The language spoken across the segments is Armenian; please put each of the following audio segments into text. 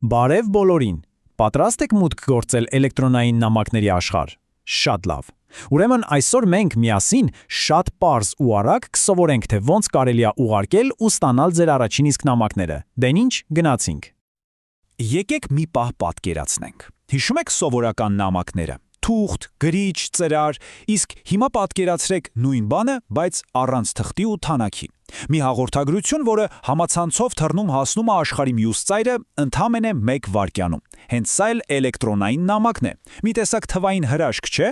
Բարև բոլորին, պատրաստ եք մուտք գործել էլեկտրոնային նամակների աշխարհ։ Շատ լավ։ Ուրեմն այսօր մենք միասին շատ պարզ ու արագ կսովորենք, թե ոնց կարելի է ուղարկել ու ստանալ ձեր առաջին իսկ նամակները։ Դե ինչ, գնացինք։ Եկեք մի պահ պատկերացնենք։ Հիշում եք սովորական նամակները։ Թուղթ, գրիչ, ծրար, իսկ հիմա պատկերացրեք նույն բանը, բայց առանց թղթի ու թանաքի։ Մի հաղորդագրություն, որը համացանցով թռնում հասնում է աշխարհի մյուս ծայրը ընդամենը 1 վայրկյանում։ Հենց սա էլ էլեկտրոնային նամակն է։ Մի տեսակ թվային հրաշք, չէ՞։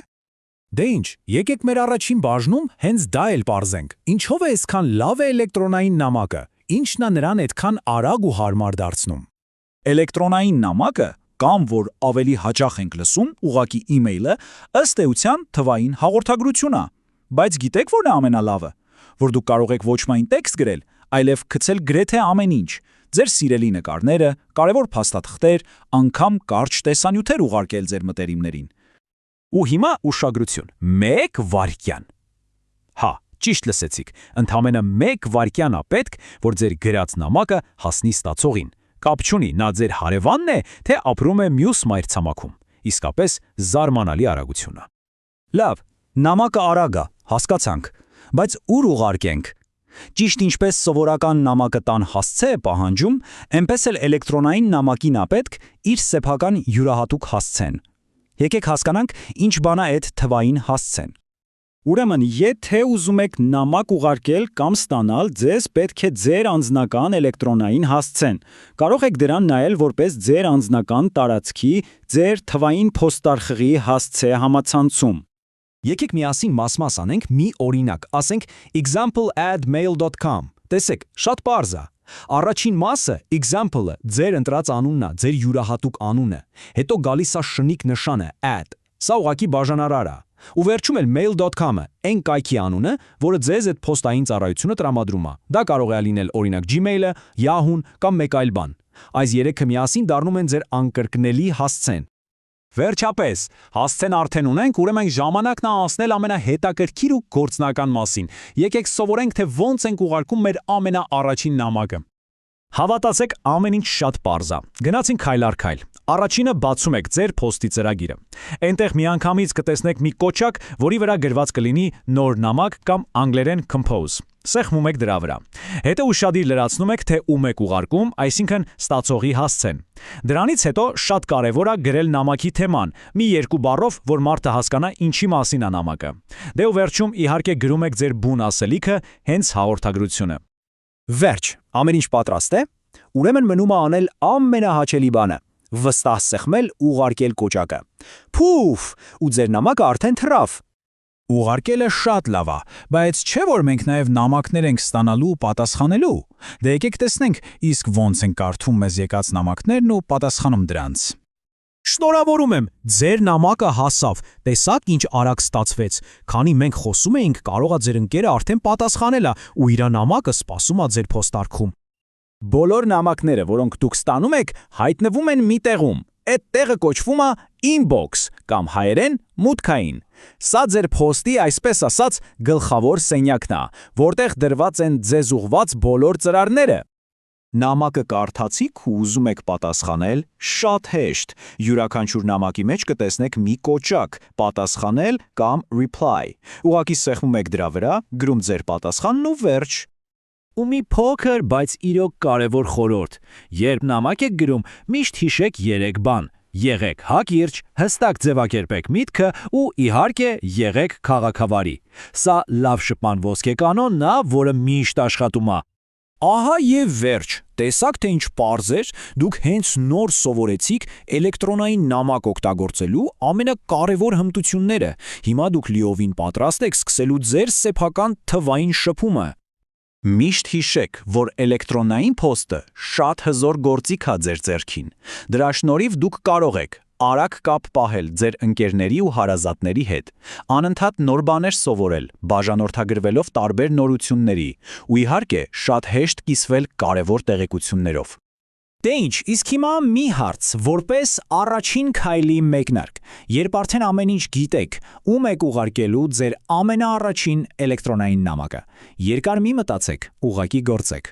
Դե ինչ, եկեք մեր առաջին բաժնում հենց դա էլ պարզենք։ Ինչով է այսքան լավ է էլեկտրոնային նամակը։ Ինչն է նրան այդքան արագ ու հարմար դարձնում։ Էլեկտրոնային նամակը կամ որ ավելի հաճախ ենք լսում, ուղղակի email-ը, ըստ էության թվային հաղորդագրություն է։ Բայց գիտեք որն է ամենալավը, որ դուք կարող եք ոչ միայն տեքստ գրել, այլև գցել գրեթե ամեն ինչ։ Ձեր սիրելի նկարները, կարևոր փաստաթղթեր, անգամ կարճ տեսանյութեր ուղարկել ձեր մտերիմներին։ Ու հիմա ուշագրություն, 1 վայրկյան։ Հա, ճիշտ լսեցիք, ընդամենը 1 վայրկյան է պետք, որ ձեր գրած նամակը հասնի ստացողին։ Կապ չունի, նա ձեր հարևանն է, թե ապրում է մյուս մայրցամաքում։ Իսկապես զարմանալի արագություն է։ Լավ, նամակը արագ է, հասկացանք, բայց ուր ուղարկենք։ Ճիշտ ինչպես սովորական նամակը տան հասցե է պահանջում, այնպես էլ էլեկտրոնային նամակին է պետք իր սեփական յուրահատուկ հասցեն։ Եկեք հասկանանք, ինչ բան է այդ թվային հասցեն։ Ուրեմն, եթե ուզում եք նամակ ուղարկել կամ ստանալ, ձեզ պետք է ձեր անձնական էլեկտրոնային հասցեն։ Կարող եք դրան նայել որպես ձեր անձնական տարածքի, ձեր թվային փոստարխղի հասցե համացանցում։ Եկեք միասին մաս-մաս անենք մի օրինակ, ասենք example@mail.com։ Տեսեք, շատ պարզ է։ Առաջին մասը, example-ը, ձեր ընտրած անունն է, ձեր յուրահատուկ անունը։ Հետո գալիս է շնիկ նշանը add։ Սա ուղղակի բաժանարար է։ Ու վերջում էլ mail.com-ը, այն կայքի անունը, որը ձեզ այդ փոստային ծառայությունը տրամադրում է։ Դա կարող է լինել օրինակ Gmail-ը, Yahoo-ն կամ մեկ այլ բան։ Այս երեքը միասին դառնում են ձեր անկրկնելի հասցեն։ Վերջապես, հասցեն արդեն ունենք, ուրեմն ժամանակն է անցնել ամենահետաքրքիր ու գործնական մասին։ Եկեք սովորենք, թե ոնց ենք ուղարկում մեր ամենաառաջին նամակը։ Հավատացեք, ամեն ինչ շատ պարզ է։ Գնացինք քայլ առ քայլ։ Առաջինը բացում եք ձեր փոստի ծրագիրը։ Այնտեղ միանգամից կտեսնեք մի կոճակ, որի վրա գրված կլինի նոր նամակ կամ անգլերեն compose։ Սեղմում եք դրա վրա։ Հետո ուշադիր լրացնում եք, թե ում եք ուղարկում, այսինքն ստացողի հասցեն։ Դրանից հետո շատ կարևոր է գրել նամակի թեման, մի 2 բառով, որ մարդը հասկանա ինչի մասին է նամակը։ Դե ու վերջում իհարկե գրում եք ձեր բուն ասելիքը, հենց հաղորդագրությունը։ Վերջ, ամեն ինչ պատրաստ է։ Ուրեմն մնում է անել ամենահաճելի բանը՝ վստահ սեղմել ու ուղարկել կոճակը։ Փուֆ, ու ձեր նամակը արդեն թռավ։ Ուղարկելը շատ լավ է, բայց չէ՞ որ մենք նաև նամակներ ենք ստանալու ու պատասխանելու։ Դե եկեք տեսնենք, իսկ ոնց են կարդում մեզ եկած նամակներն ու պատասխանում դրանց։ Շնորհավորում եմ, ձեր նամակը հասավ, տեսաք ինչ արագ ստացվեց, քանի մենք խոսում էինք, կարող է ձեր ընկերը արդեն պատասխանել է ու իր նամակը սպասում է ձեր փոստարկղում։ Բոլոր նամակները, որոնք դուք ստանում եք, հայտնվում են մի տեղում։ Այդ տեղը կոչվում է inbox կամ հայերեն մուտքային։ Սա ձեր փոստի, այսպես ասած, գլխավոր սենյակն է, որտեղ դրված են ձեզ ուղված բոլոր ծրարները։ Նամակը կարդացիք ու ուզում եք պատասխանել, շատ հեշտ։ Յուրաքանչյուր նամակի մեջ կտեսնեք մի կոճակ՝ պատասխանել կամ reply։ Ուղղակի սեղմում եք դրա վրա, գրում ձեր պատասխանն ու վերջ։ Ու մի փոքր, բայց իրոք կարևոր խորհուրդ։ Երբ նամակ եք գրում, միշտ հիշեք 3 բան։ Եղեք հակիրճ, հստակ ձևակերպեք միտքը ու իհարկե եղեք քաղաքավարի։ Սա լավ շփման ոսկե կանոնն է, որը միշտ աշխատում է։ Ահա եւ վերջ, տեսաք թե ինչ պարզ էր, դուք հենց նոր սովորեցիք էլեկտրոնային նամակ օգտագործելու ամենակարևոր հմտությունները։ Հիմա դուք լիովին պատրաստ եք սկսելու ձեր սեփական թվային շփումը։ Միշտ հիշեք, որ էլեկտրոնային փոստը շատ հզոր գործիք է ձեր ձեռքին։ Դրա շնորհիվ դուք կարող եք արագ կապ պահել ձեր ընկերների ու հարազատների հետ, անընդհատ նոր բաներ սովորել, բաժանորդագրվելով տարբեր նորությունների, ու իհարկե շատ հեշտ կիսվել կարևոր տեղեկություններով։ Դե ինչ, իսկ հիմա մի հարց, որպես առաջին քայլի մեկնարկ, երբ արդեն ամեն ինչ գիտեք, ում եք ուղարկելու ձեր ամենաառաջին էլեկտրոնային նամակը, երկար մի մտածեք, ուղղակի գործեք։